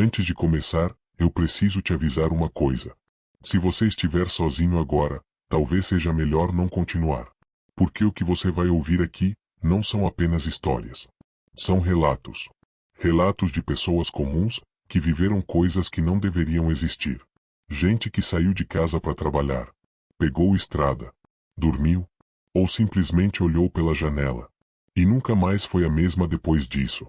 Antes de começar, eu preciso te avisar uma coisa. Se você estiver sozinho agora, talvez seja melhor não continuar. Porque o que você vai ouvir aqui não são apenas histórias. São relatos. Relatos de pessoas comuns que viveram coisas que não deveriam existir. Gente que saiu de casa para trabalhar, pegou estrada, dormiu, ou simplesmente olhou pela janela. E nunca mais foi a mesma depois disso.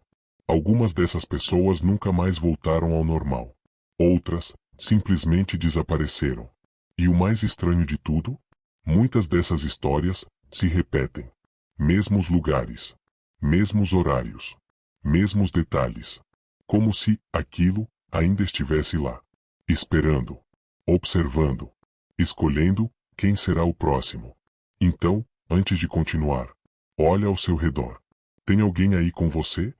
Algumas dessas pessoas nunca mais voltaram ao normal. Outras, simplesmente desapareceram. E o mais estranho de tudo? Muitas dessas histórias se repetem. Mesmos lugares, mesmos horários, mesmos detalhes. Como se aquilo ainda estivesse lá. Esperando, observando, escolhendo quem será o próximo. Então, antes de continuar, olha ao seu redor. Tem alguém aí com você?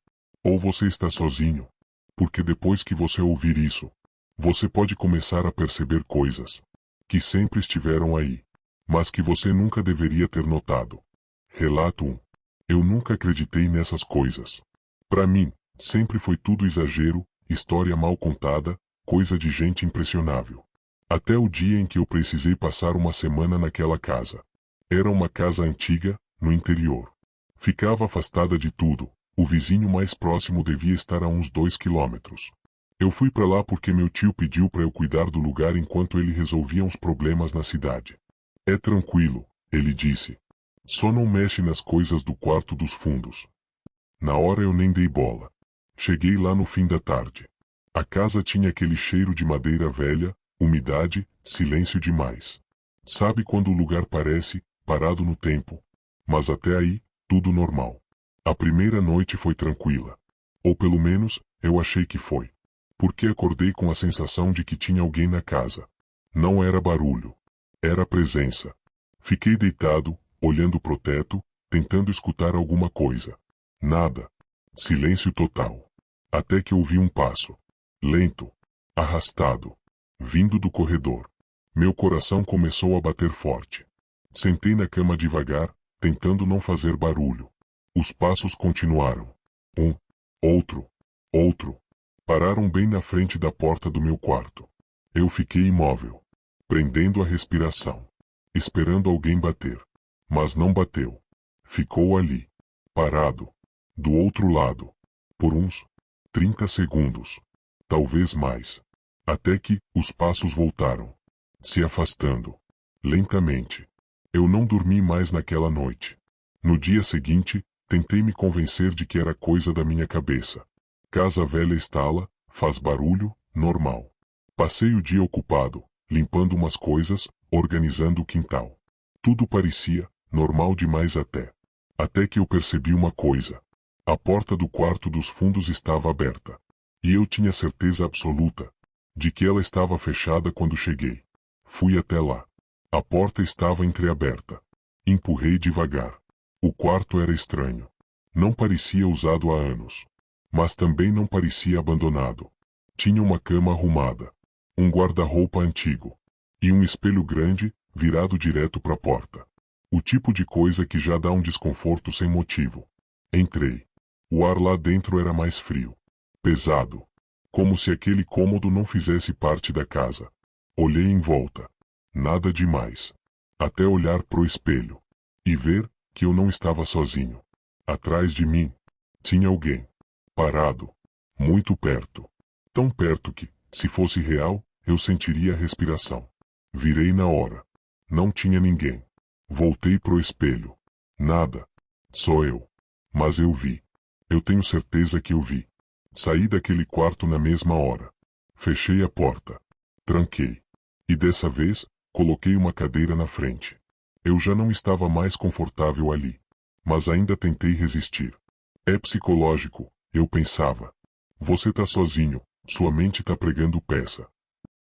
Ou você está sozinho? Porque depois que você ouvir isso, você pode começar a perceber coisas que sempre estiveram aí, mas que você nunca deveria ter notado. Relato 1. Eu nunca acreditei nessas coisas. Para mim, sempre foi tudo exagero, história mal contada, coisa de gente impressionável. Até o dia em que eu precisei passar uma semana naquela casa. Era uma casa antiga, no interior. Ficava afastada de tudo. O vizinho mais próximo devia estar a uns 2 quilômetros. Eu fui para lá porque meu tio pediu para eu cuidar do lugar enquanto ele resolvia uns problemas na cidade. É tranquilo, ele disse. Só não mexe nas coisas do quarto dos fundos. Na hora eu nem dei bola. Cheguei lá no fim da tarde. A casa tinha aquele cheiro de madeira velha, umidade, silêncio demais. Sabe quando o lugar parece parado no tempo? Mas até aí, tudo normal. A primeira noite foi tranquila. Ou pelo menos, eu achei que foi. Porque acordei com a sensação de que tinha alguém na casa. Não era barulho. Era presença. Fiquei deitado, olhando pro teto, tentando escutar alguma coisa. Nada. Silêncio total. Até que ouvi um passo. Lento. Arrastado. Vindo do corredor. Meu coração começou a bater forte. Sentei na cama devagar, tentando não fazer barulho. Os passos continuaram. Um. Outro. Outro. Pararam bem na frente da porta do meu quarto. Eu fiquei imóvel, prendendo a respiração, esperando alguém bater. Mas não bateu. Ficou ali, parado, do outro lado, por uns 30 segundos, talvez mais, até que os passos voltaram, se afastando, lentamente. Eu não dormi mais naquela noite. No dia seguinte, tentei me convencer de que era coisa da minha cabeça. Casa velha estala, faz barulho, normal. Passei o dia ocupado, limpando umas coisas, organizando o quintal. Tudo parecia normal demais até. Até que eu percebi uma coisa. A porta do quarto dos fundos estava aberta. E eu tinha certeza absoluta de que ela estava fechada quando cheguei. Fui até lá. A porta estava entreaberta. Empurrei devagar. O quarto era estranho. Não parecia usado há anos. Mas também não parecia abandonado. Tinha uma cama arrumada, um guarda-roupa antigo, e um espelho grande, virado direto para a porta. O tipo de coisa que já dá um desconforto sem motivo. Entrei. O ar lá dentro era mais frio. Pesado. Como se aquele cômodo não fizesse parte da casa. Olhei em volta. Nada demais. Até olhar pro espelho. E ver que eu não estava sozinho. Atrás de mim, tinha alguém. Parado. Muito perto. Tão perto que, se fosse real, eu sentiria a respiração. Virei na hora. Não tinha ninguém. Voltei pro espelho. Nada. Só eu. Mas eu vi. Eu tenho certeza que eu vi. Saí daquele quarto na mesma hora. Fechei a porta. Tranquei. E dessa vez, coloquei uma cadeira na frente. Eu já não estava mais confortável ali. Mas ainda tentei resistir. É psicológico, eu pensava. Você tá sozinho, sua mente tá pregando peça.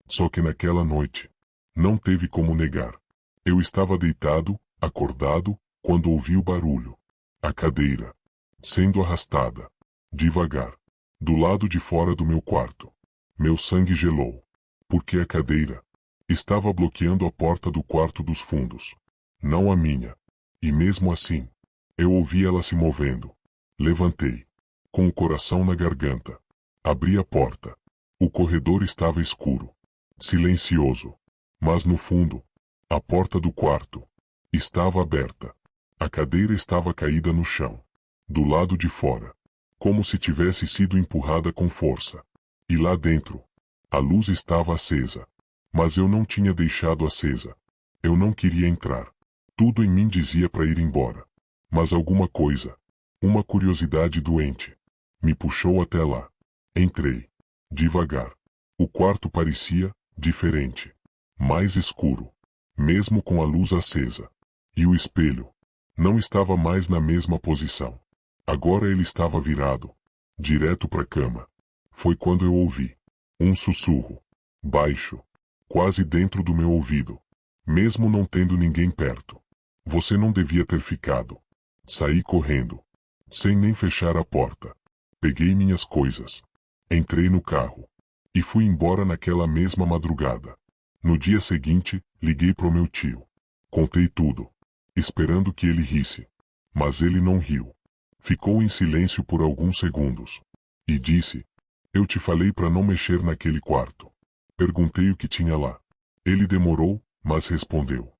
Só que naquela noite, não teve como negar. Eu estava deitado, acordado, quando ouvi o barulho. A cadeira, sendo arrastada, devagar, do lado de fora do meu quarto. Meu sangue gelou. Porque a cadeira estava bloqueando a porta do quarto dos fundos. Não a minha. E mesmo assim, eu ouvi ela se movendo. Levantei. Com o coração na garganta. Abri a porta. O corredor estava escuro, silencioso. Mas no fundo, a porta do quarto estava aberta. A cadeira estava caída no chão, do lado de fora, como se tivesse sido empurrada com força. E lá dentro, a luz estava acesa. Mas eu não tinha deixado acesa. Eu não queria entrar. Tudo em mim dizia para ir embora. Mas alguma coisa, uma curiosidade doente, me puxou até lá. Entrei. Devagar. O quarto parecia diferente. Mais escuro. Mesmo com a luz acesa. E o espelho não estava mais na mesma posição. Agora ele estava virado, direto para a cama. Foi quando eu ouvi um sussurro, baixo, quase dentro do meu ouvido. Mesmo não tendo ninguém perto. Você não devia ter ficado. Saí correndo, sem nem fechar a porta. Peguei minhas coisas. Entrei no carro. E fui embora naquela mesma madrugada. No dia seguinte, liguei pro meu tio. Contei tudo, esperando que ele risse. Mas ele não riu. Ficou em silêncio por alguns segundos. E disse: eu te falei para não mexer naquele quarto. Perguntei o que tinha lá. Ele demorou, mas respondeu.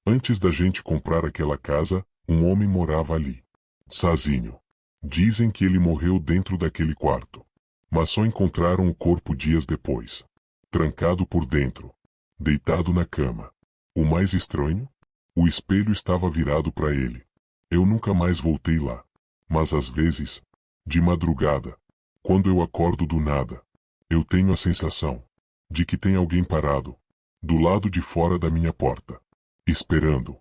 Antes da gente comprar aquela casa, um homem morava ali. Sozinho. Dizem que ele morreu dentro daquele quarto. Mas só encontraram o corpo dias depois. Trancado por dentro. Deitado na cama. O mais estranho? O espelho estava virado para ele. Eu nunca mais voltei lá. Mas às vezes, de madrugada, quando eu acordo do nada, eu tenho a sensação de que tem alguém parado, do lado de fora da minha porta, esperando.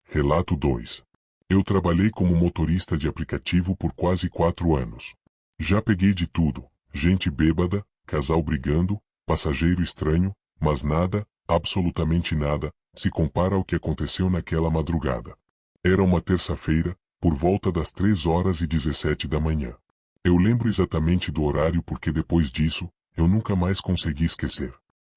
Relato 2. Eu trabalhei como motorista de aplicativo por quase 4 anos. Já peguei de tudo, gente bêbada, casal brigando, passageiro estranho, mas nada, absolutamente nada, se compara ao que aconteceu naquela madrugada. Era uma terça-feira, por volta das 3h17 da manhã. Eu lembro exatamente do horário porque depois disso, eu nunca mais consegui esquecer.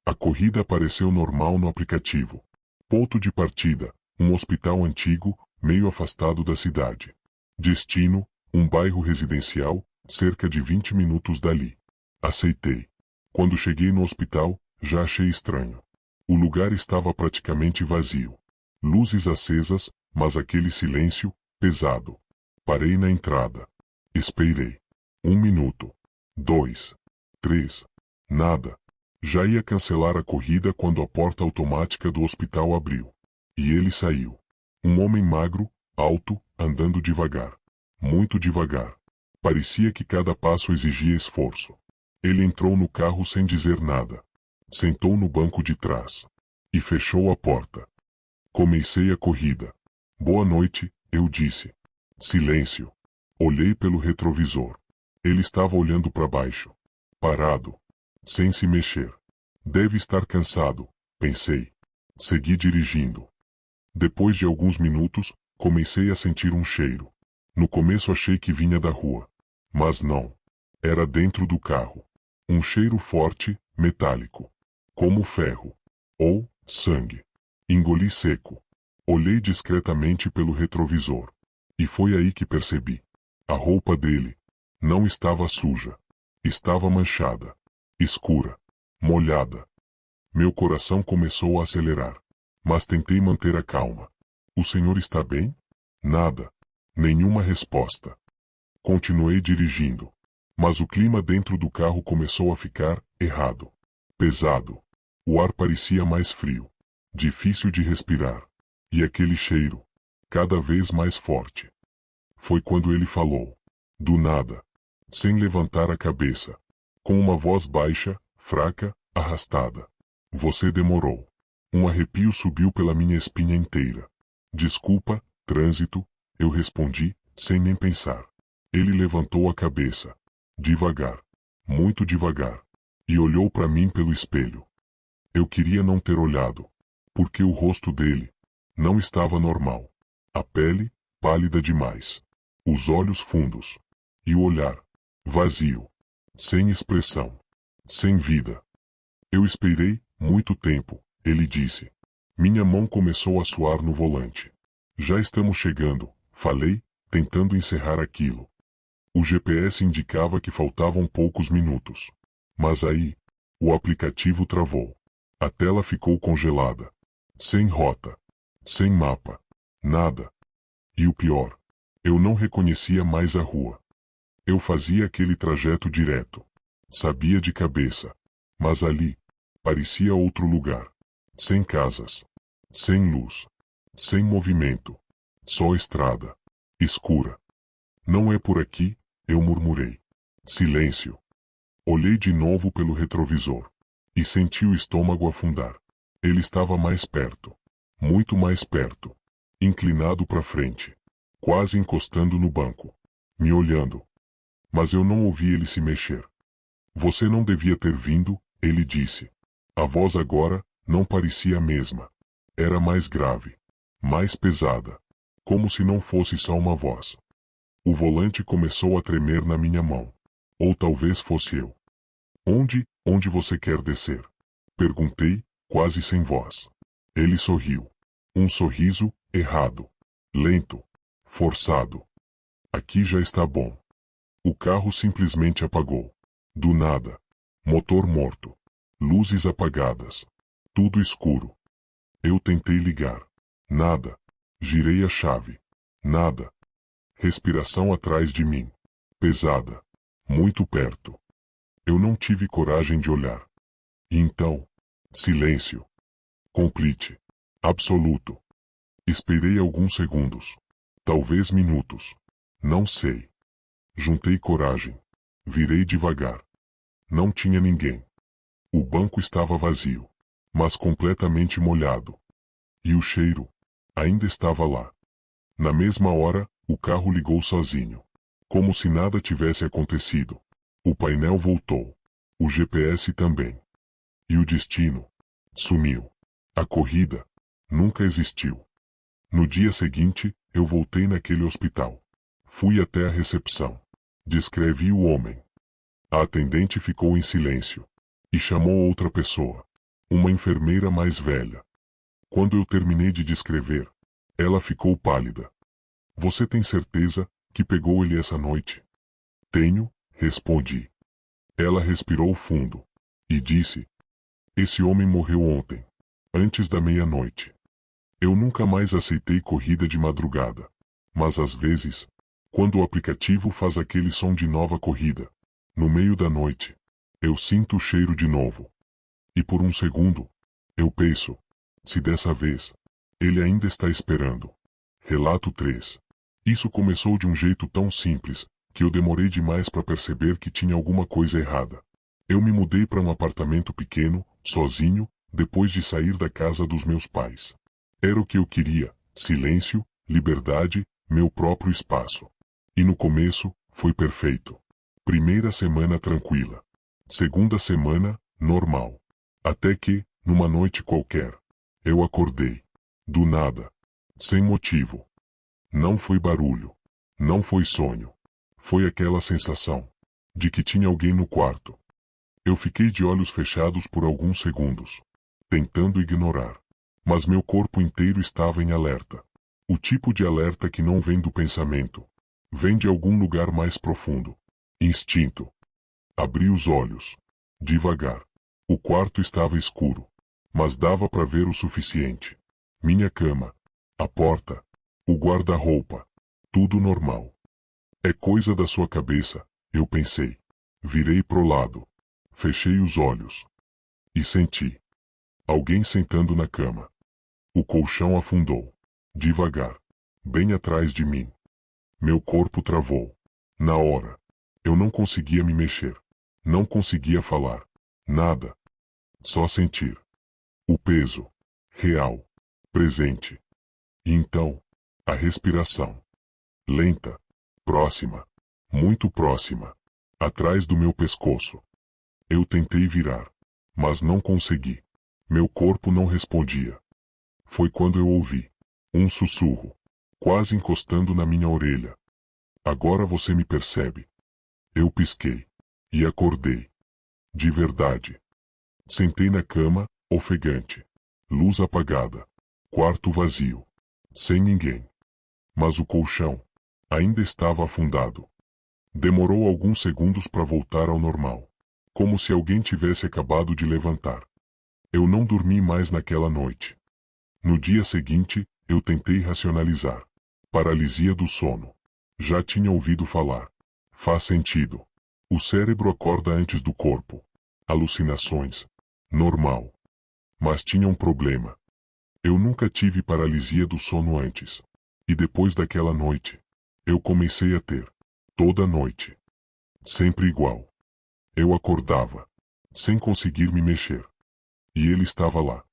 A corrida apareceu normal no aplicativo. Ponto de partida, um hospital antigo, meio afastado da cidade. Destino, um bairro residencial, cerca de 20 minutos dali. Aceitei. Quando cheguei no hospital, já achei estranho. O lugar estava praticamente vazio. Luzes acesas, mas aquele silêncio, pesado. Parei na entrada. Esperei. 1 minuto. 2. 3. Nada. Já ia cancelar a corrida quando a porta automática do hospital abriu. E ele saiu. Um homem magro, alto, andando devagar. Muito devagar. Parecia que cada passo exigia esforço. Ele entrou no carro sem dizer nada. Sentou no banco de trás. E fechou a porta. Comecei a corrida. Boa noite, eu disse. Silêncio. Olhei pelo retrovisor. Ele estava olhando para baixo. Parado. Sem se mexer. Deve estar cansado, pensei. Segui dirigindo. Depois de alguns minutos, comecei a sentir um cheiro. No começo achei que vinha da rua. Mas não. Era dentro do carro. Um cheiro forte, metálico. Como ferro. Ou sangue. Engoli seco. Olhei discretamente pelo retrovisor. E foi aí que percebi. A roupa dele não estava suja. Estava manchada. Escura. Molhada. Meu coração começou a acelerar. Mas tentei manter a calma. O senhor está bem? Nada. Nenhuma resposta. Continuei dirigindo. Mas o clima dentro do carro começou a ficar errado. Pesado. O ar parecia mais frio. Difícil de respirar. E aquele cheiro, cada vez mais forte. Foi quando ele falou. Do nada. Sem levantar a cabeça. Com uma voz baixa, fraca, arrastada. Você demorou. Um arrepio subiu pela minha espinha inteira. Desculpa, trânsito, eu respondi, sem nem pensar. Ele levantou a cabeça. Devagar. Muito devagar. E olhou para mim pelo espelho. Eu queria não ter olhado. Porque o rosto dele não estava normal. A pele, pálida demais. Os olhos fundos. E o olhar, vazio. Sem expressão. Sem vida. Eu esperei, muito tempo, ele disse. Minha mão começou a suar no volante. Já estamos chegando, falei, tentando encerrar aquilo. O GPS indicava que faltavam poucos minutos. Mas aí, O aplicativo travou. A tela ficou congelada. Sem rota. Sem mapa. Nada. E o pior, eu não reconhecia mais a rua. Eu fazia aquele trajeto direto. Sabia de cabeça. Mas ali, parecia outro lugar. Sem casas. Sem luz. Sem movimento. Só estrada. Escura. Não é por aqui, eu murmurei. Silêncio. Olhei de novo pelo retrovisor. E senti o estômago afundar. Ele estava mais perto. Muito mais perto. Inclinado para frente. Quase encostando no banco. Me olhando. Mas eu não ouvi ele se mexer. Você não devia ter vindo, ele disse. A voz agora não parecia a mesma. Era mais grave. Mais pesada. Como se não fosse só uma voz. O volante começou a tremer na minha mão. Ou talvez fosse eu. Onde você quer descer? Perguntei, quase sem voz. Ele sorriu. Um sorriso errado. Lento. Forçado. Aqui já está bom. O carro simplesmente apagou. Do nada. Motor morto. Luzes apagadas. Tudo escuro. Eu tentei ligar. Nada. Girei a chave. Nada. Respiração atrás de mim. Pesada. Muito perto. Eu não tive coragem de olhar. E então, silêncio. Complete. Absoluto. Esperei alguns segundos. Talvez minutos. Não sei. Juntei coragem. Virei devagar. Não tinha ninguém. O banco estava vazio, mas completamente molhado. E o cheiro ainda estava lá. Na mesma hora, o carro ligou sozinho. Como se nada tivesse acontecido. O painel voltou. O GPS também. E o destino sumiu. A corrida nunca existiu. No dia seguinte, eu voltei naquele hospital. Fui até a recepção. Descrevi o homem. A atendente ficou em silêncio. E chamou outra pessoa. Uma enfermeira mais velha. Quando eu terminei de descrever, ela ficou pálida. Você tem certeza que pegou ele essa noite? Tenho, respondi. Ela respirou fundo. E disse: esse homem morreu ontem. Antes da meia-noite. Eu nunca mais aceitei corrida de madrugada. Mas às vezes, quando o aplicativo faz aquele som de nova corrida, no meio da noite, eu sinto o cheiro de novo. E por um segundo, eu penso, se dessa vez, ele ainda está esperando. Relato 3. Isso começou de um jeito tão simples, que eu demorei demais para perceber que tinha alguma coisa errada. Eu me mudei para um apartamento pequeno, sozinho, depois de sair da casa dos meus pais. Era o que eu queria: silêncio, liberdade, meu próprio espaço. E no começo, foi perfeito. Primeira semana tranquila. Segunda semana, normal. Até que, numa noite qualquer, eu acordei. Do nada. Sem motivo. Não foi barulho. Não foi sonho. Foi aquela sensação de que tinha alguém no quarto. Eu fiquei de olhos fechados por alguns segundos, tentando ignorar. Mas meu corpo inteiro estava em alerta. O tipo de alerta que não vem do pensamento. Vem de algum lugar mais profundo. Instinto. Abri os olhos. Devagar. O quarto estava escuro. Mas dava para ver o suficiente. Minha cama. A porta. O guarda-roupa. Tudo normal. É coisa da sua cabeça, eu pensei. Virei pro lado. Fechei os olhos. E senti alguém sentando na cama. O colchão afundou. Devagar. Bem atrás de mim. Meu corpo travou. Na hora. Eu não conseguia me mexer. Não conseguia falar. Nada. Só sentir. O peso. Real. Presente. E então, a respiração. Lenta. Próxima. Muito próxima. Atrás do meu pescoço. Eu tentei virar. Mas não consegui. Meu corpo não respondia. Foi quando eu ouvi um sussurro, quase encostando na minha orelha. Agora você me percebe. Eu pisquei. E acordei. De verdade. Sentei na cama, ofegante. Luz apagada. Quarto vazio. Sem ninguém. Mas o colchão ainda estava afundado. Demorou alguns segundos para voltar ao normal. como se alguém tivesse acabado de levantar. Eu não dormi mais naquela noite. No dia seguinte, eu tentei racionalizar. Paralisia do sono. Já tinha ouvido falar. Faz sentido. O cérebro acorda antes do corpo. Alucinações. Normal. Mas tinha um problema. Eu nunca tive paralisia do sono antes. E depois daquela noite, eu comecei a ter. Toda noite. Sempre igual. Eu acordava, sem conseguir me mexer. E ele estava lá.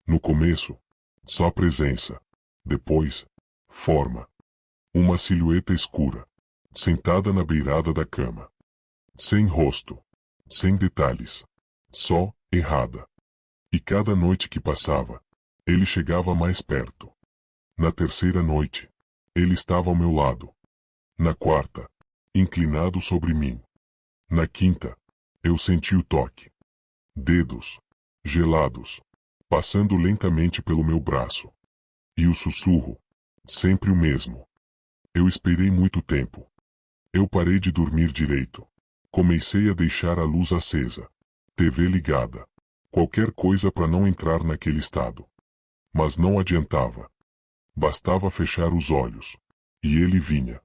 No começo, só presença. Depois, forma. Uma silhueta escura, sentada na beirada da cama. Sem rosto. Sem detalhes. Só, errada. E cada noite que passava, ele chegava mais perto. Na terceira noite, ele estava ao meu lado. Na quarta, inclinado sobre mim. Na quinta, eu senti o toque. Dedos, gelados, passando lentamente pelo meu braço. E o sussurro, sempre o mesmo. Eu esperei muito tempo. Eu parei de dormir direito. Comecei a deixar a luz acesa. TV ligada. Qualquer coisa para não entrar naquele estado. Mas não adiantava. Bastava fechar os olhos. E ele vinha.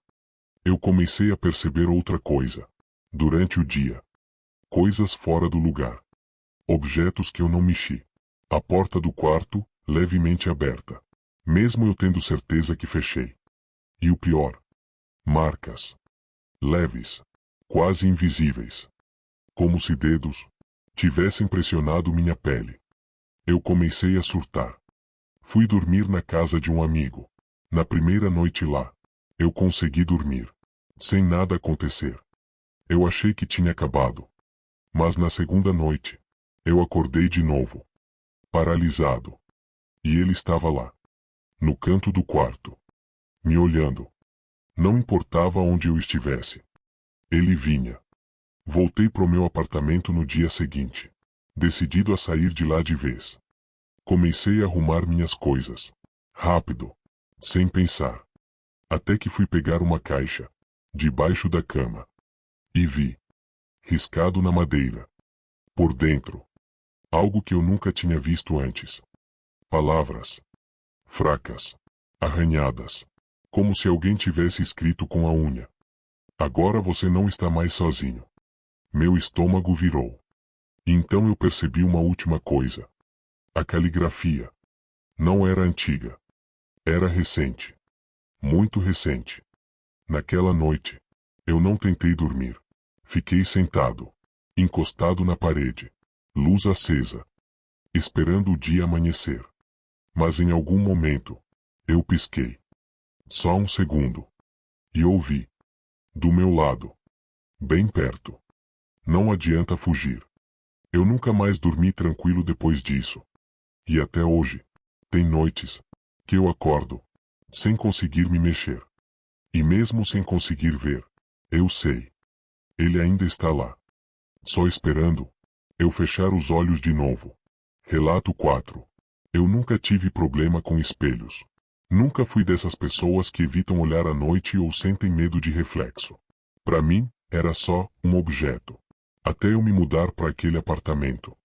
Eu comecei a perceber outra coisa. Durante o dia. Coisas fora do lugar. Objetos que eu não mexi. A porta do quarto, levemente aberta. Mesmo eu tendo certeza que fechei. E o pior. Marcas. Leves. Quase invisíveis. Como se dedos tivessem pressionado minha pele. Eu comecei a surtar. Fui dormir na casa de um amigo. Na primeira noite lá, eu consegui dormir. Sem nada acontecer. Eu achei que tinha acabado. Mas na segunda noite, eu acordei de novo. Paralisado. E ele estava lá. No canto do quarto. Me olhando. Não importava onde eu estivesse. Ele vinha. Voltei pro meu apartamento no dia seguinte. Decidido a sair de lá de vez. Comecei a arrumar minhas coisas. Rápido. Sem pensar. Até que fui pegar uma caixa. Debaixo da cama. E vi. Riscado na madeira. Por dentro. Algo que eu nunca tinha visto antes. Palavras. Fracas. Arranhadas. Como se alguém tivesse escrito com a unha. Agora você não está mais sozinho. Meu estômago virou. Então eu percebi uma última coisa. A caligrafia. Não era antiga. Era recente. Muito recente. Naquela noite, eu não tentei dormir. Fiquei sentado. Encostado na parede. Luz acesa. Esperando o dia amanhecer. Mas em algum momento, eu pisquei. Só um segundo. E ouvi. Do meu lado. Bem perto. Não adianta fugir. Eu nunca mais dormi tranquilo depois disso. E até hoje, tem noites que eu acordo sem conseguir me mexer. E mesmo sem conseguir ver, eu sei. Ele ainda está lá. Só esperando eu fechar os olhos de novo. Relato 4. Eu nunca tive problema com espelhos. Nunca fui dessas pessoas que evitam olhar à noite ou sentem medo de reflexo. Para mim, era só um objeto. Até eu me mudar para aquele apartamento.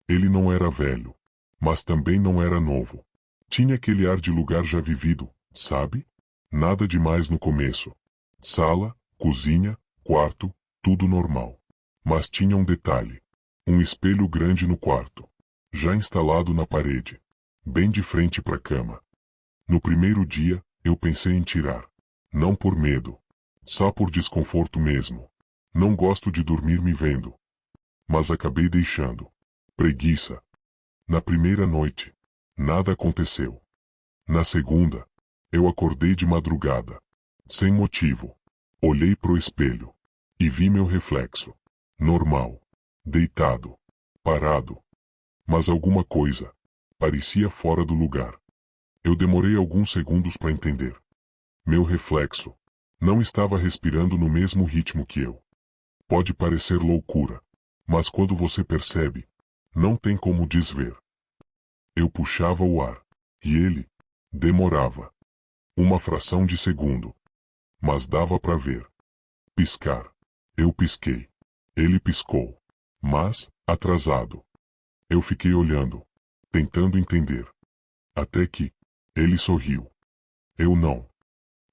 Ele não era velho, mas também não era novo. Tinha aquele ar de lugar já vivido, sabe? Nada demais no começo. Sala, cozinha, quarto, tudo normal. Mas tinha um detalhe. Um espelho grande no quarto. Já instalado na parede. Bem de frente para a cama. No primeiro dia, eu pensei em tirar. Não por medo. Só por desconforto mesmo. Não gosto de dormir me vendo. Mas acabei deixando. Preguiça. Na primeira noite, nada aconteceu. Na segunda, eu acordei de madrugada. Sem motivo. Olhei pro espelho. E vi meu reflexo. Normal. Deitado. Parado. Mas alguma coisa parecia fora do lugar. Eu demorei alguns segundos para entender. Meu reflexo não estava respirando no mesmo ritmo que eu. Pode parecer loucura, mas quando você percebe, não tem como desver. Eu puxava o ar, e ele demorava. Uma fração de segundo. Mas dava para ver. Piscar. Eu pisquei. Ele piscou. Mas, atrasado. Eu fiquei olhando, tentando entender. Até que, ele sorriu. Eu não.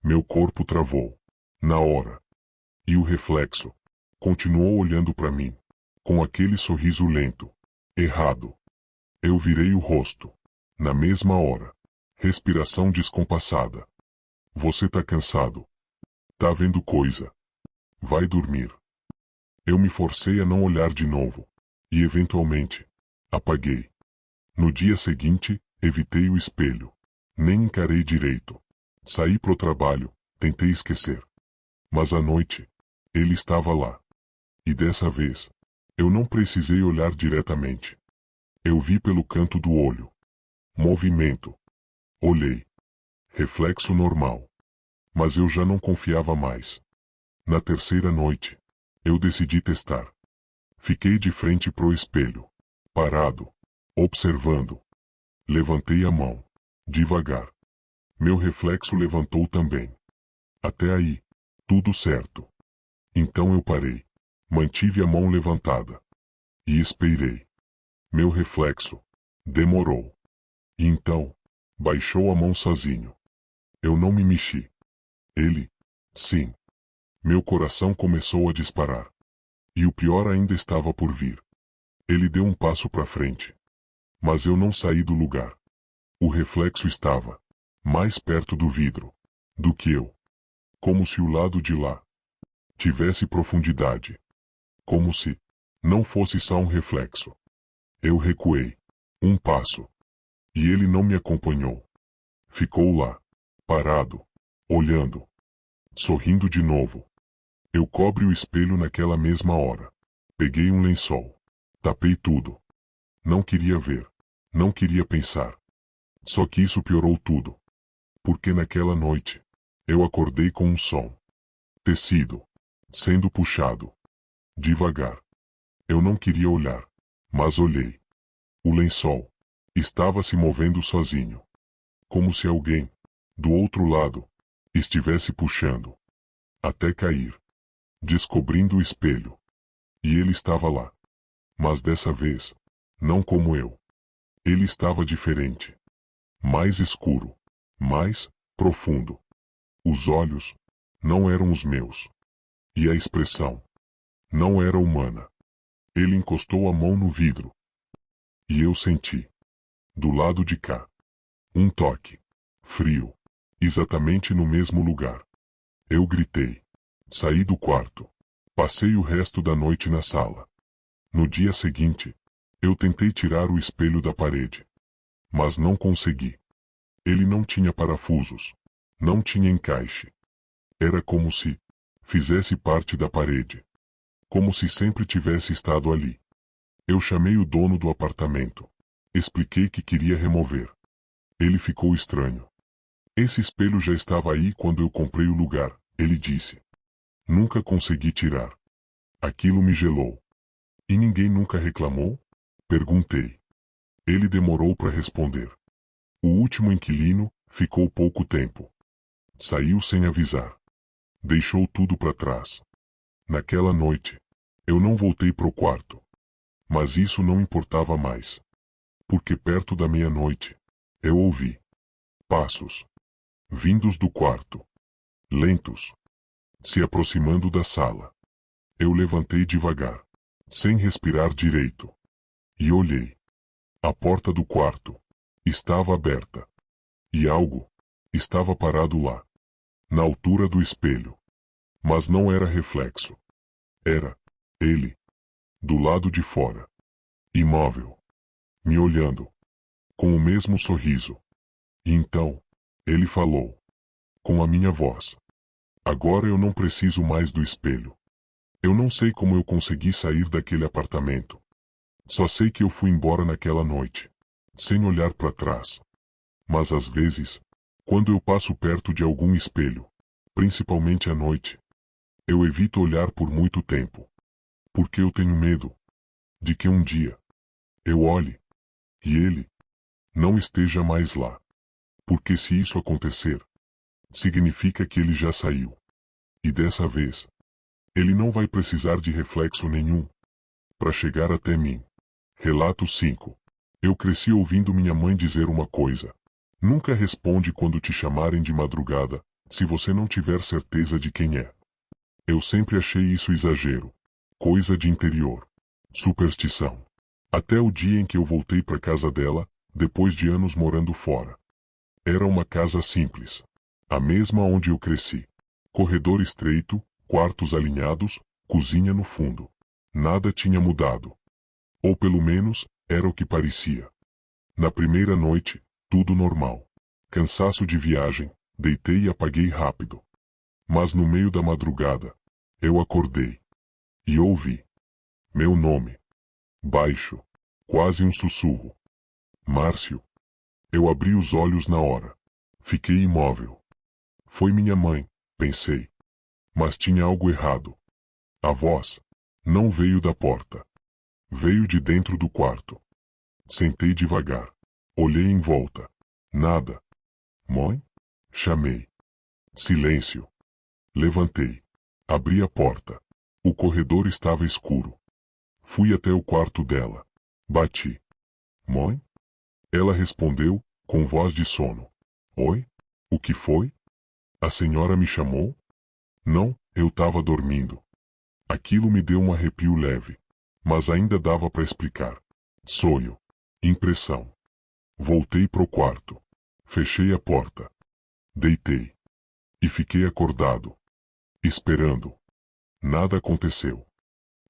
Meu corpo travou. Na hora. E o reflexo continuou olhando para mim, com aquele sorriso lento. Errado. Eu virei o rosto. Na mesma hora. Respiração descompassada. Você tá cansado. Tá vendo coisa. Vai dormir. Eu me forcei a não olhar de novo. E eventualmente, apaguei. No dia seguinte, evitei o espelho. Nem encarei direito. Saí pro trabalho, tentei esquecer. Mas à noite, ele estava lá. E dessa vez, eu não precisei olhar diretamente. Eu vi pelo canto do olho. Movimento. Olhei. Reflexo normal. Mas eu já não confiava mais. Na terceira noite, eu decidi testar. Fiquei de frente pro espelho. Parado. Observando. Levantei a mão. Devagar. Meu reflexo levantou também. Até aí, tudo certo. Então eu parei. Mantive a mão levantada. E esperei. Meu reflexo. Demorou. E então, baixou a mão sozinho. Eu não me mexi. Ele. Sim. Meu coração começou a disparar. E o pior ainda estava por vir. Ele deu um passo para frente. Mas eu não saí do lugar. O reflexo estava mais perto do vidro do que eu. Como se o lado de lá tivesse profundidade. Como se não fosse só um reflexo. Eu recuei. Um passo. E ele não me acompanhou. Ficou lá, parado, olhando, sorrindo de novo. Eu cobri o espelho naquela mesma hora. Peguei um lençol. Tapei tudo. Não queria ver. Não queria pensar. Só que isso piorou tudo. Porque naquela noite, eu acordei com um som. Tecido. Sendo puxado. Devagar. Eu não queria olhar. Mas olhei. O lençol estava se movendo sozinho. Como se alguém, do outro lado, estivesse puxando. Até cair. Descobrindo o espelho. E ele estava lá. Mas dessa vez, não como eu. Ele estava diferente. Mais escuro. Mais profundo. Os olhos não eram os meus. E a expressão não era humana. Ele encostou a mão no vidro. E eu senti, do lado de cá, um toque frio, exatamente no mesmo lugar. Eu gritei. Saí do quarto. Passei o resto da noite na sala. No dia seguinte, eu tentei tirar o espelho da parede. Mas não consegui. Ele não tinha parafusos. Não tinha encaixe. Era como se fizesse parte da parede. Como se sempre tivesse estado ali. Eu chamei o dono do apartamento. Expliquei que queria remover. Ele ficou estranho. Esse espelho já estava aí quando eu comprei o lugar, ele disse. Nunca consegui tirar. Aquilo me gelou. E ninguém nunca reclamou? Perguntei. Ele demorou para responder. O último inquilino ficou pouco tempo. Saiu sem avisar. Deixou tudo para trás. Naquela noite, eu não voltei pro quarto. Mas isso não importava mais. Porque perto da meia-noite, eu ouvi passos vindos do quarto, lentos, se aproximando da sala. Eu levantei devagar, sem respirar direito, e olhei. A porta do quarto estava aberta, e algo estava parado lá, na altura do espelho. Mas não era reflexo. Era ele, do lado de fora, imóvel, me olhando, com o mesmo sorriso. E então, ele falou, com a minha voz. Agora eu não preciso mais do espelho. Eu não sei como eu consegui sair daquele apartamento. Só sei que eu fui embora naquela noite, sem olhar para trás. Mas às vezes, quando eu passo perto de algum espelho, principalmente à noite, eu evito olhar por muito tempo. Porque eu tenho medo de que um dia eu olhe e ele não esteja mais lá. Porque se isso acontecer, significa que ele já saiu. E dessa vez, ele não vai precisar de reflexo nenhum. para chegar até mim. Relato 5. Eu cresci ouvindo minha mãe dizer uma coisa. Nunca responde quando te chamarem de madrugada, se você não tiver certeza de quem é. Eu sempre achei isso exagero. Coisa de interior. Superstição. Até o dia em que eu voltei para casa dela, depois de anos morando fora. Era uma casa simples. A mesma onde eu cresci. Corredor estreito, quartos alinhados, cozinha no fundo. Nada tinha mudado. Ou pelo menos, era o que parecia. Na primeira noite, tudo normal. Cansaço de viagem, deitei e apaguei rápido. Mas no meio da madrugada, eu acordei. E ouvi. Meu nome. Baixo. Quase um sussurro. Márcio. Eu abri os olhos na hora. Fiquei imóvel. Foi minha mãe, pensei. Mas tinha algo errado. A voz não veio da porta. Veio de dentro do quarto. Sentei devagar. Olhei em volta. Nada. Mãe? Chamei. Silêncio. Levantei. Abri a porta. O corredor estava escuro. Fui até o quarto dela. Bati. Mãe? Ela respondeu, com voz de sono. Oi? O que foi? A senhora me chamou? Não, eu estava dormindo. Aquilo me deu um arrepio leve. Mas ainda dava para explicar. Sonho. Impressão. Voltei pro quarto. Fechei a porta. Deitei. E fiquei acordado. Esperando. Nada aconteceu.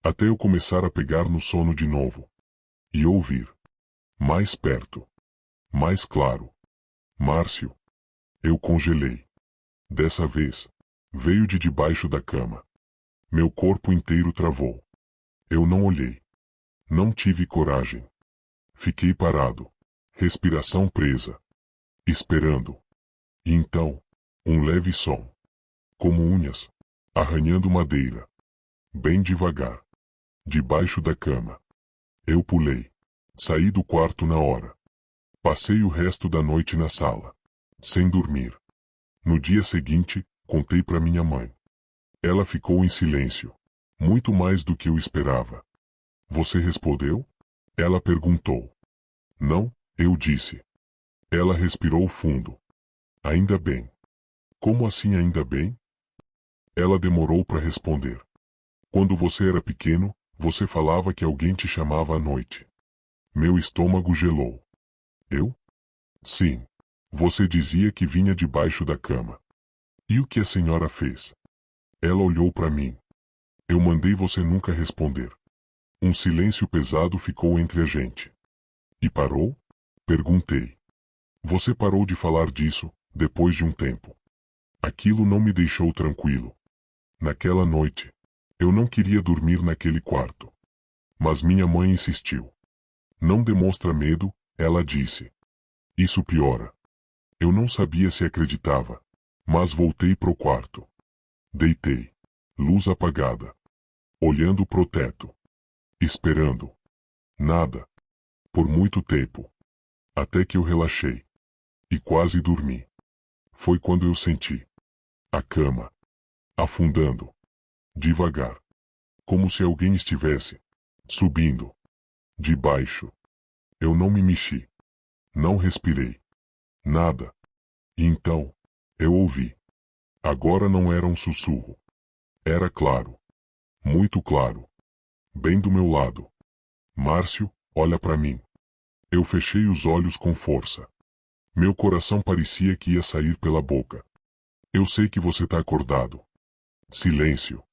Até eu começar a pegar no sono de novo. E ouvir. Mais perto. Mais claro. Márcio. Eu congelei. Dessa vez, veio de debaixo da cama. Meu corpo inteiro travou. Eu não olhei. Não tive coragem. Fiquei parado. Respiração presa. Esperando. E então, um leve som. Como unhas. Arranhando madeira. Bem devagar. Debaixo da cama. Eu pulei. Saí do quarto na hora. Passei o resto da noite na sala. Sem dormir. No dia seguinte, contei para minha mãe. Ela ficou em silêncio. Muito mais do que eu esperava. Você respondeu? Ela perguntou. Não, eu disse. Ela respirou fundo. Ainda bem. Como assim ainda bem? Ela demorou para responder. Quando você era pequeno, você falava que alguém te chamava à noite. Meu estômago gelou. Eu? Sim. Você dizia que vinha debaixo da cama. E o que a senhora fez? Ela olhou para mim. Eu mandei você nunca responder. Um silêncio pesado ficou entre a gente. E parou? Perguntei. Você parou de falar disso, depois de um tempo. Aquilo não me deixou tranquilo. Naquela noite, eu não queria dormir naquele quarto. Mas minha mãe insistiu. Não demonstra medo, ela disse. Isso piora. Eu não sabia se acreditava. Mas voltei pro quarto. Deitei. Luz apagada. Olhando pro teto. Esperando. Nada. Por muito tempo. Até que eu relaxei. E quase dormi. Foi quando eu senti. A cama. Afundando. Devagar. Como se alguém estivesse. Subindo. De baixo. Eu não me mexi. Não respirei. Nada. E então, eu ouvi. Agora não era um sussurro. Era claro. Muito claro. Bem do meu lado. Márcio, olha para mim. Eu fechei os olhos com força. Meu coração parecia que ia sair pela boca. Eu sei que você tá acordado. Silêncio.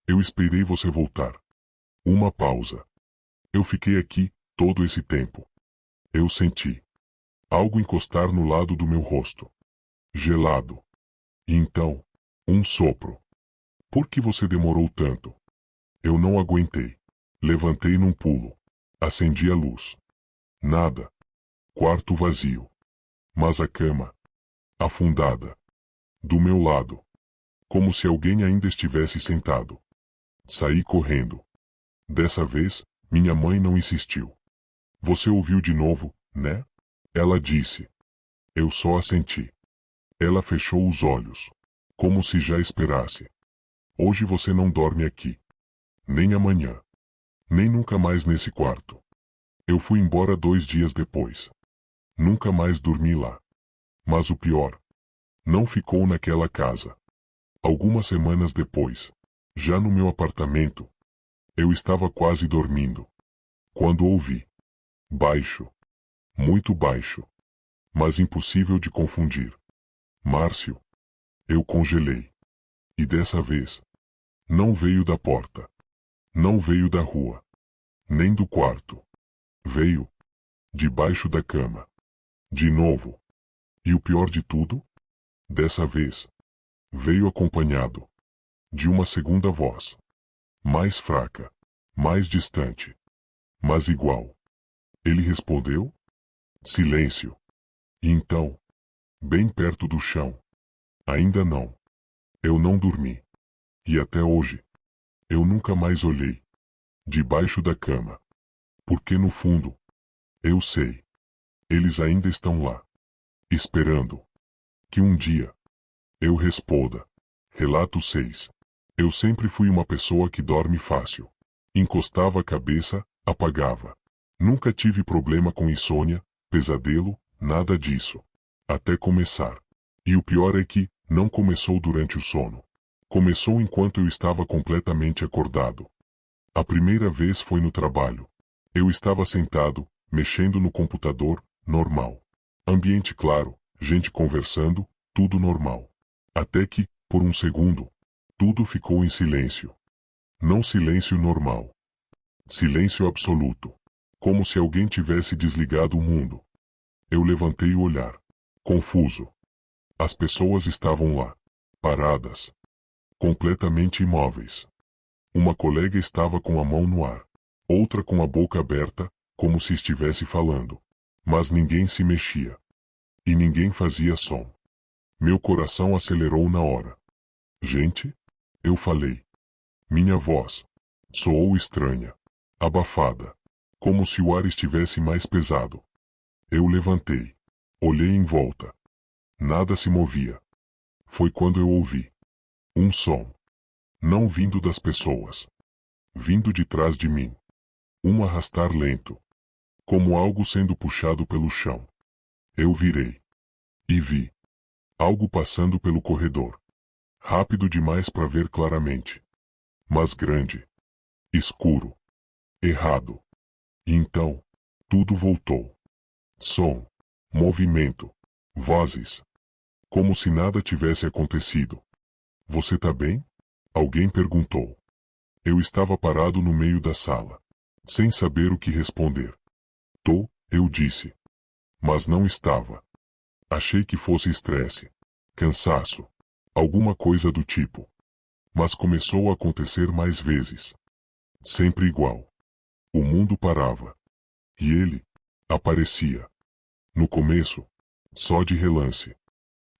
Eu esperei você voltar. Uma pausa. Eu fiquei aqui, todo esse tempo. Eu senti. Algo encostar no lado do meu rosto. Gelado. E então, um sopro. Por que você demorou tanto? Eu não aguentei. Levantei num pulo. Acendi a luz. Nada. Quarto vazio. Mas a cama. Afundada. Do meu lado. Como se alguém ainda estivesse sentado. Saí correndo. Dessa vez, minha mãe não insistiu. Você ouviu de novo, né? Ela disse. Eu só assenti. Ela fechou os olhos. Como se já esperasse. Hoje você não dorme aqui. Nem amanhã. Nem nunca mais nesse quarto. Eu fui embora 2 dias depois. Nunca mais dormi lá. Mas o pior, não ficou naquela casa. Algumas semanas depois, já no meu apartamento, eu estava quase dormindo, quando ouvi. Baixo. Muito baixo. Mas impossível de confundir. Márcio. Eu congelei. E dessa vez, não veio da porta. Não veio da rua. Nem do quarto. Veio. Debaixo da cama. De novo. E o pior de tudo? Dessa vez, veio acompanhado de uma segunda voz. Mais fraca. Mais distante. Mas igual. Ele respondeu? Silêncio. E então, bem perto do chão. Ainda não. Eu não dormi. E até hoje, eu nunca mais olhei debaixo da cama. Porque no fundo, eu sei, eles ainda estão lá, esperando que um dia eu responda. Relato 6. Eu sempre fui uma pessoa que dorme fácil. Encostava a cabeça, apagava. Nunca tive problema com insônia, pesadelo, nada disso. Até começar. E o pior é que, não começou durante o sono. Começou enquanto eu estava completamente acordado. A primeira vez foi no trabalho. Eu estava sentado, mexendo no computador, normal. Ambiente claro, gente conversando, tudo normal. Até que, por um segundo, tudo ficou em silêncio. Não silêncio normal. Silêncio absoluto. Como se alguém tivesse desligado o mundo. Eu levantei o olhar. Confuso. As pessoas estavam lá. Paradas. Completamente imóveis. Uma colega estava com a mão no ar. Outra com a boca aberta, como se estivesse falando. Mas ninguém se mexia. E ninguém fazia som. Meu coração acelerou na hora. Gente? Eu falei. Minha voz soou estranha. Abafada. Como se o ar estivesse mais pesado. Eu levantei. Olhei em volta. Nada se movia. Foi quando eu ouvi um som. Não vindo das pessoas. Vindo de trás de mim. Um arrastar lento. Como algo sendo puxado pelo chão. Eu virei. E vi algo passando pelo corredor. Rápido demais para ver claramente. Mas grande. Escuro. Errado. E então, tudo voltou. Som. Movimento. Vozes. Como se nada tivesse acontecido. Você tá bem? Alguém perguntou. Eu estava parado no meio da sala. Sem saber o que responder. Tô, eu disse. Mas não estava. Achei que fosse estresse. Cansaço. Alguma coisa do tipo. Mas começou a acontecer mais vezes. Sempre igual. O mundo parava. E ele aparecia. No começo, só de relance.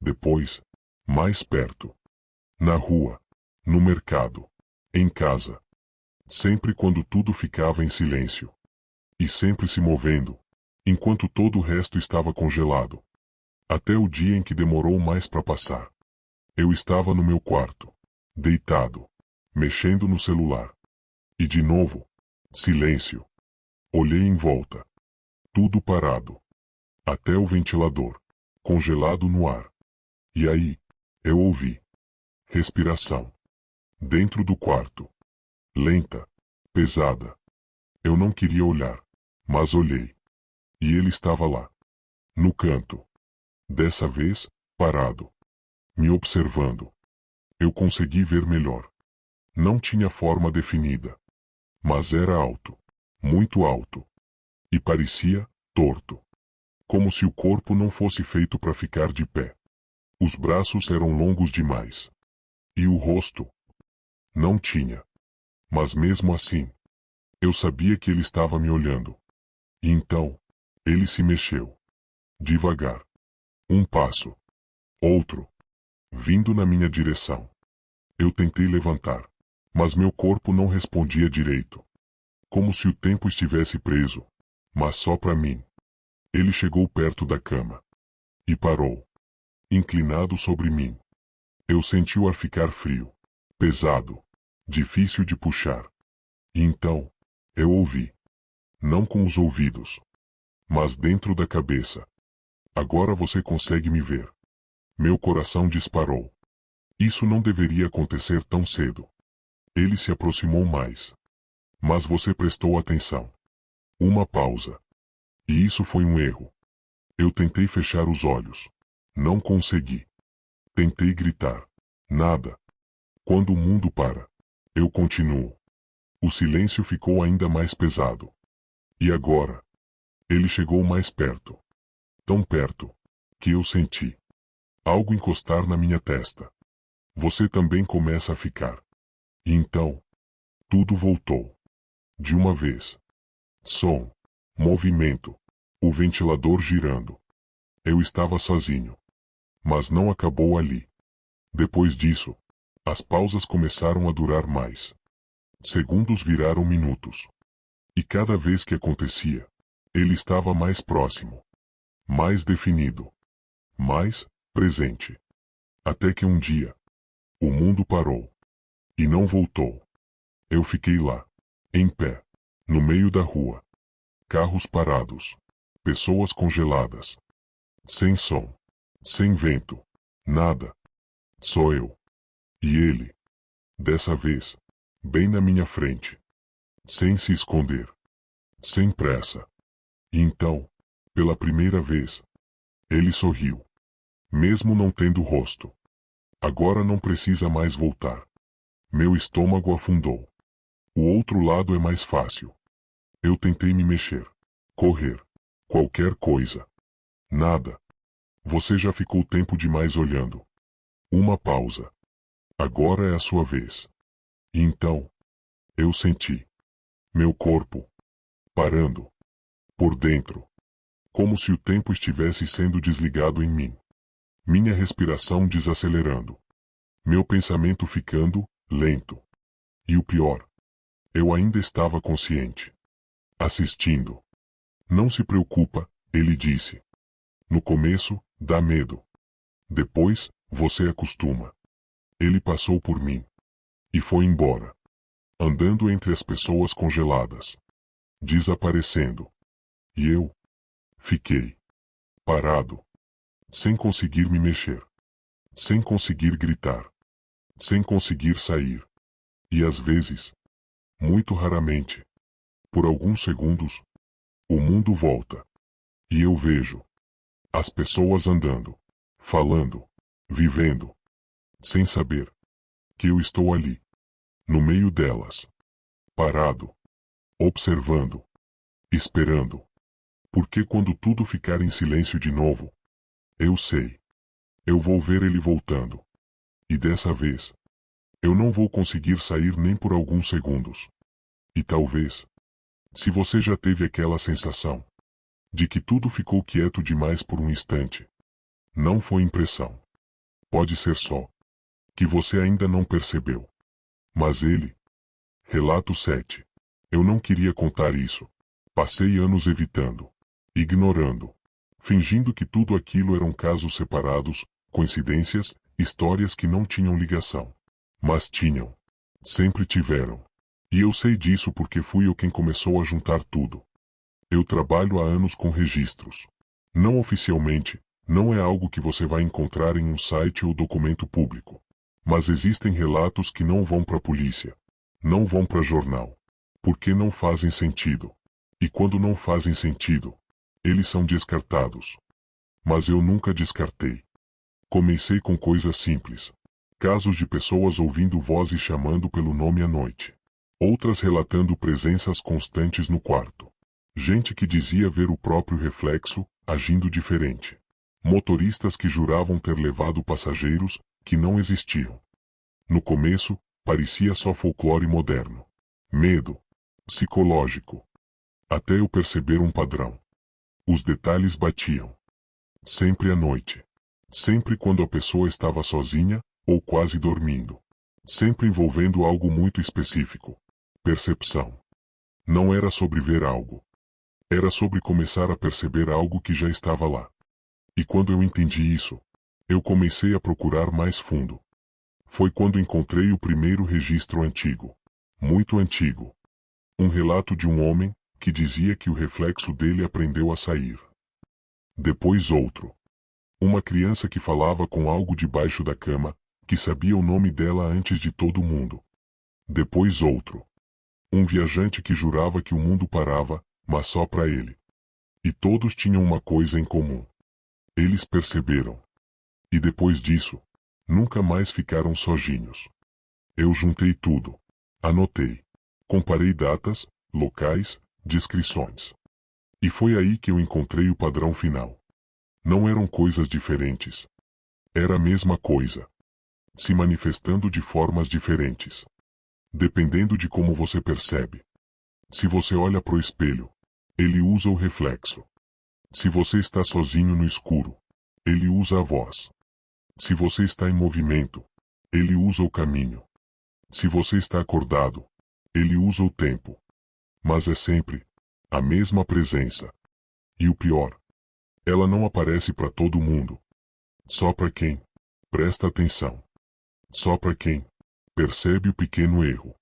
Depois, mais perto. Na rua. No mercado. Em casa. Sempre quando tudo ficava em silêncio. E sempre se movendo. Enquanto todo o resto estava congelado. Até o dia em que demorou mais para passar. Eu estava no meu quarto. Deitado. Mexendo no celular. E de novo. Silêncio. Olhei em volta. Tudo parado. Até o ventilador. Congelado no ar. E aí, eu ouvi. Respiração. Dentro do quarto. Lenta. Pesada. Eu não queria olhar. Mas olhei. E ele estava lá. No canto. Dessa vez, parado. Me observando. Eu consegui ver melhor. Não tinha forma definida. Mas era alto. Muito alto. E parecia torto. Como se o corpo não fosse feito para ficar de pé. Os braços eram longos demais. E o rosto? Não tinha. Mas mesmo assim, eu sabia que ele estava me olhando. E então, ele se mexeu. Devagar. Um passo. Outro. Vindo na minha direção. Eu tentei levantar. Mas meu corpo não respondia direito. Como se o tempo estivesse preso. Mas só para mim. Ele chegou perto da cama. E parou. Inclinado sobre mim. Eu senti o ar ficar frio. Pesado. Difícil de puxar. E então, Eu ouvi. Não com os ouvidos, mas dentro da cabeça. Agora você consegue me ver. Meu coração disparou. Isso não deveria acontecer tão cedo. Ele se aproximou mais. Mas você prestou atenção. Uma pausa. E isso foi um erro. Eu tentei fechar os olhos. Não consegui. Tentei gritar. Nada. Quando o mundo para, eu continuo. O silêncio ficou ainda mais pesado. E agora? Ele chegou mais perto. Tão perto, que eu senti algo encostar na minha testa. Você também começa a ficar. E então, tudo voltou. De uma vez. Som. Movimento. O ventilador girando. Eu estava sozinho. Mas não acabou ali. Depois disso, as pausas começaram a durar mais. Segundos viraram minutos. E cada vez que acontecia, ele estava mais próximo. Mais definido. Mais presente. Até que um dia, o mundo parou. E não voltou. Eu fiquei lá, em pé, no meio da rua. Carros parados. Pessoas congeladas. Sem som. Sem vento. Nada. Só eu. E ele. Dessa vez, bem na minha frente. Sem se esconder. Sem pressa. E então, pela primeira vez, ele sorriu. Mesmo não tendo rosto. Agora não precisa mais voltar. Meu estômago afundou. O outro lado é mais fácil. Eu tentei me mexer. Correr. Qualquer coisa. Nada. Você já ficou tempo demais olhando. Uma pausa. Agora é a sua vez. E então, eu senti. Meu corpo. Parando. Por dentro. Como se o tempo estivesse sendo desligado em mim. Minha respiração desacelerando. Meu pensamento ficando lento. E o pior. Eu ainda estava consciente. Assistindo. Não se preocupa, ele disse. No começo, dá medo. Depois, você acostuma. Ele passou por mim. E foi embora. Andando entre as pessoas congeladas. Desaparecendo. E eu? Fiquei. Parado. Sem conseguir me mexer. Sem conseguir gritar. Sem conseguir sair. E às vezes, muito raramente, por alguns segundos, o mundo volta. E eu vejo as pessoas andando, falando, vivendo, sem saber que eu estou ali, no meio delas, parado, observando, esperando. Porque quando tudo ficar em silêncio de novo, eu sei, eu vou ver ele voltando. E dessa vez, eu não vou conseguir sair nem por alguns segundos. E talvez, se você já teve aquela sensação de que tudo ficou quieto demais por um instante, não foi impressão. Pode ser só que você ainda não percebeu. Mas ele... Relato 7. Eu não queria contar isso. Passei anos evitando, ignorando, fingindo que tudo aquilo eram casos separados, coincidências, histórias que não tinham ligação. Mas tinham. Sempre tiveram. E eu sei disso porque fui eu quem começou a juntar tudo. Eu trabalho há anos com registros. Não oficialmente, não é algo que você vai encontrar em um site ou documento público. Mas existem relatos que não vão para a polícia. Não vão para jornal. Porque não fazem sentido. E quando não fazem sentido, eles são descartados. Mas eu nunca descartei. Comecei com coisas simples. Casos de pessoas ouvindo vozes chamando pelo nome à noite. Outras relatando presenças constantes no quarto. Gente que dizia ver o próprio reflexo, agindo diferente. Motoristas que juravam ter levado passageiros, que não existiam. No começo, parecia só folclore moderno. Medo. Psicológico. Até eu perceber um padrão. Os detalhes batiam. Sempre à noite. Sempre quando a pessoa estava sozinha, ou quase dormindo. Sempre envolvendo algo muito específico. Percepção. Não era sobre ver algo. Era sobre começar a perceber algo que já estava lá. E quando eu entendi isso, eu comecei a procurar mais fundo. Foi quando encontrei o primeiro registro antigo. Muito antigo. Um relato de um homem que dizia que o reflexo dele aprendeu a sair. Depois outro. Uma criança que falava com algo debaixo da cama, que sabia o nome dela antes de todo mundo. Depois outro. Um viajante que jurava que o mundo parava, mas só para ele. E todos tinham uma coisa em comum. Eles perceberam. E depois disso, nunca mais ficaram sozinhos. Eu juntei tudo. Anotei. Comparei datas, locais, descrições. E foi aí que eu encontrei o padrão final. Não eram coisas diferentes. Era a mesma coisa. Se manifestando de formas diferentes. Dependendo de como você percebe. Se você olha pro espelho, ele usa o reflexo. Se você está sozinho no escuro, ele usa a voz. Se você está em movimento, ele usa o caminho. Se você está acordado, ele usa o tempo. Mas é sempre a mesma presença. E o pior, ela não aparece para todo mundo. Só para quem presta atenção. Só para quem percebe o pequeno erro.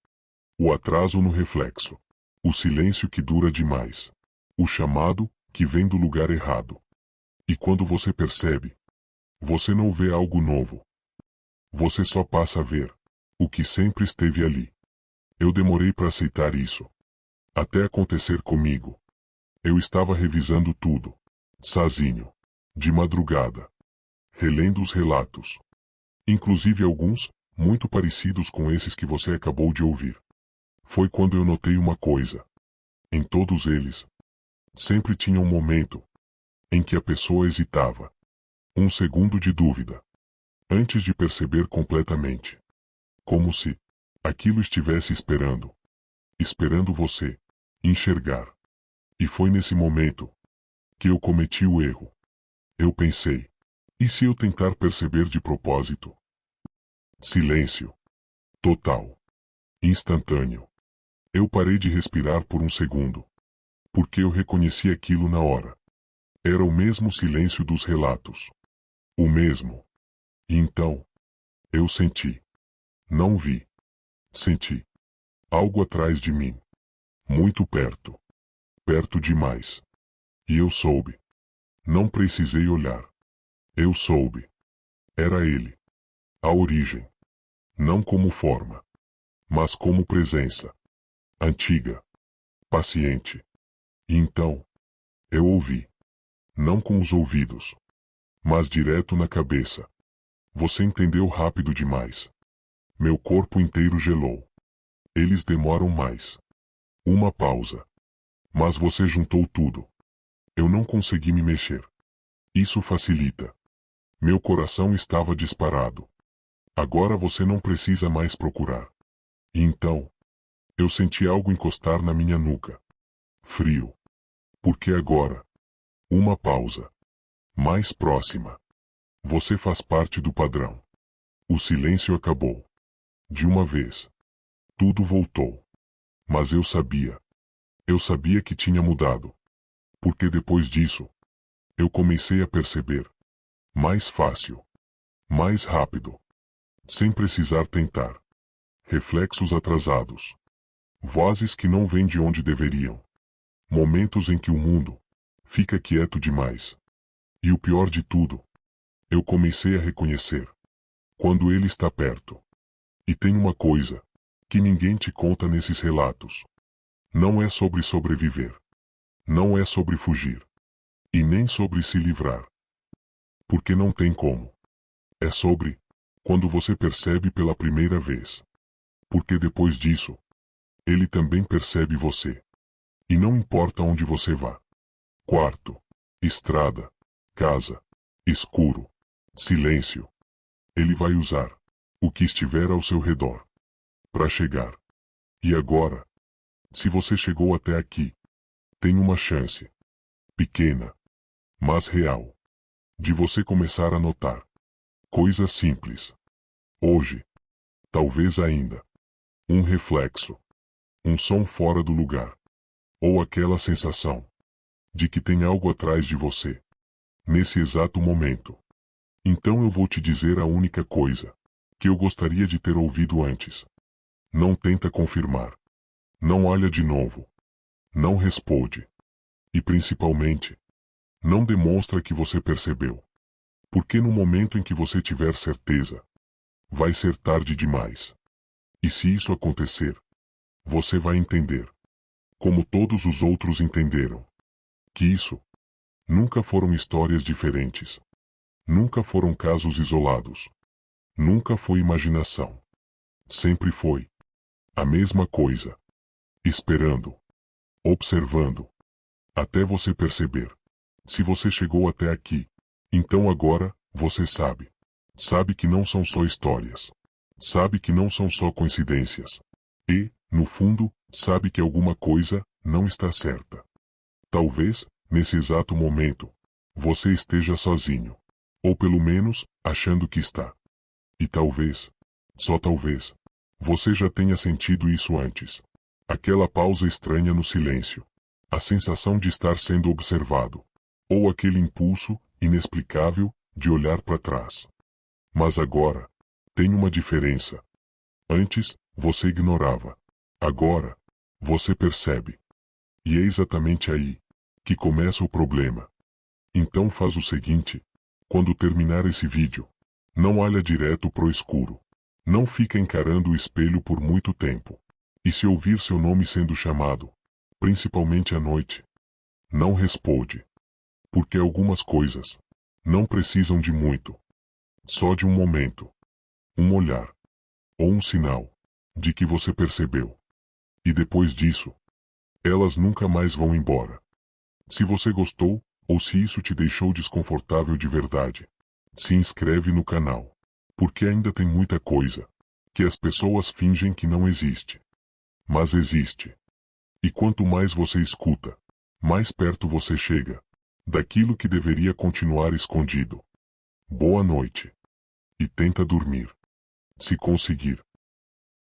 O atraso no reflexo. O silêncio que dura demais. O chamado que vem do lugar errado. E quando você percebe, você não vê algo novo. Você só passa a ver o que sempre esteve ali. Eu demorei para aceitar isso. Até acontecer comigo. Eu estava revisando tudo, sozinho, de madrugada, relendo os relatos. Inclusive alguns, muito parecidos com esses que você acabou de ouvir. Foi quando eu notei uma coisa. Em todos eles, sempre tinha um momento em que a pessoa hesitava. Um segundo de dúvida. Antes de perceber completamente. Como se aquilo estivesse esperando. Esperando você enxergar. E foi nesse momento que eu cometi o erro. Eu pensei, e se eu tentar perceber de propósito? Silêncio. Total. Instantâneo. Eu parei de respirar por um segundo. Porque eu reconheci aquilo na hora. Era o mesmo silêncio dos relatos. O mesmo. E então, eu senti. Não vi. Senti. Algo atrás de mim. Muito perto. Perto demais. E eu soube. Não precisei olhar. Eu soube. Era ele. A origem. Não como forma. Mas como presença. Antiga. Paciente. E então, eu ouvi. Não com os ouvidos. Mas direto na cabeça. Você entendeu rápido demais. Meu corpo inteiro gelou. Eles demoram mais. Uma pausa. Mas você juntou tudo. Eu não consegui me mexer. Isso facilita. Meu coração estava disparado. Agora você não precisa mais procurar. E então, eu senti algo encostar na minha nuca. Frio. Porque agora, uma pausa. Mais próxima. Você faz parte do padrão. O silêncio acabou. De uma vez. Tudo voltou. Mas eu sabia. Eu sabia que tinha mudado. Porque depois disso, eu comecei a perceber. Mais fácil. Mais rápido. Sem precisar tentar. Reflexos atrasados. Vozes que não vêm de onde deveriam. Momentos em que o mundo fica quieto demais. E o pior de tudo, eu comecei a reconhecer. Quando ele está perto. E tem uma coisa que ninguém te conta nesses relatos. Não é sobre sobreviver. Não é sobre fugir. E nem sobre se livrar. Porque não tem como. É sobre quando você percebe pela primeira vez. Porque depois disso, ele também percebe você. E não importa onde você vá. Quarto, estrada, casa, escuro, silêncio. Ele vai usar o que estiver ao seu redor para chegar. E agora, se você chegou até aqui, tem uma chance, pequena, mas real, de você começar a notar coisas simples. Hoje, talvez ainda, um reflexo, um som fora do lugar, ou aquela sensação de que tem algo atrás de você, nesse exato momento. Então eu vou te dizer a única coisa que eu gostaria de ter ouvido antes. Não tenta confirmar. Não olha de novo. Não responde. E principalmente, não demonstra que você percebeu. Porque no momento em que você tiver certeza, vai ser tarde demais. E se isso acontecer, você vai entender, como todos os outros entenderam, que isso nunca foram histórias diferentes. Nunca foram casos isolados. Nunca foi imaginação. Sempre foi a mesma coisa. Esperando. Observando. Até você perceber. Se você chegou até aqui, então agora, você sabe. Sabe que não são só histórias. Sabe que não são só coincidências. E, no fundo, sabe que alguma coisa não está certa. Talvez, nesse exato momento, você esteja sozinho. Ou pelo menos, achando que está. E talvez, só talvez, você já tenha sentido isso antes. Aquela pausa estranha no silêncio. A sensação de estar sendo observado. Ou aquele impulso, inexplicável, de olhar para trás. Mas agora, tem uma diferença. Antes, você ignorava. Agora, você percebe. E é exatamente aí que começa o problema. Então faz o seguinte. Quando terminar esse vídeo, não olha direto pro escuro. Não fica encarando o espelho por muito tempo. E se ouvir seu nome sendo chamado, principalmente à noite, não responde. Porque algumas coisas não precisam de muito. Só de um momento. Um olhar. Ou um sinal de que você percebeu. E depois disso, elas nunca mais vão embora. Se você gostou, ou se isso te deixou desconfortável de verdade, se inscreve no canal. Porque ainda tem muita coisa que as pessoas fingem que não existe. Mas existe. E quanto mais você escuta, mais perto você chega daquilo que deveria continuar escondido. Boa noite. E tenta dormir. Se conseguir.